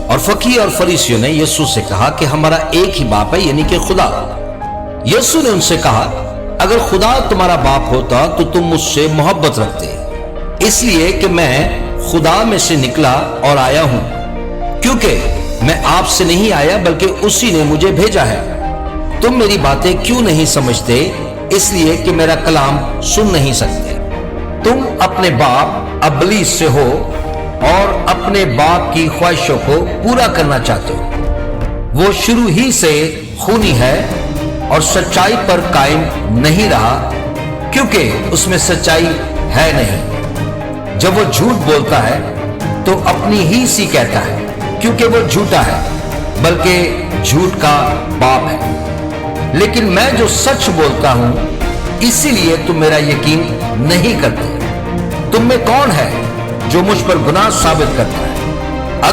اور فقیہ اور فریسیوں نے یسوع سے کہا کہ ہمارا ایک ہی باپ ہے، یعنی کہ خدا۔ یسوع نے ان سے کہا، اگر خدا تمہارا باپ ہوتا تو تم مجھ سے محبت رکھتے، اس لیے کہ میں خدا میں سے نکلا اور آیا ہوں، کیونکہ میں آپ سے نہیں آیا بلکہ اسی نے مجھے بھیجا ہے۔ تم میری باتیں کیوں نہیں سمجھتے؟ اس لیے کہ میرا کلام سن نہیں سکتے۔ تم اپنے باپ ابلیس سے ہو اور اپنے باپ کی خواہشوں کو پورا کرنا چاہتے ہو۔ وہ شروع ہی سے خونی ہے اور سچائی پر قائم نہیں رہا، کیونکہ اس میں سچائی ہے نہیں۔ جب وہ جھوٹ بولتا ہے تو اپنی ہی سی کہتا ہے، کیونکہ وہ جھوٹا ہے، بلکہ جھوٹ کا باپ ہے۔ لیکن میں جو سچ بولتا ہوں، اسی لیے تم میرا یقین نہیں کرتے۔ تم میں کون ہے جو مجھ پر گناہ ثابت کرتا ہے؟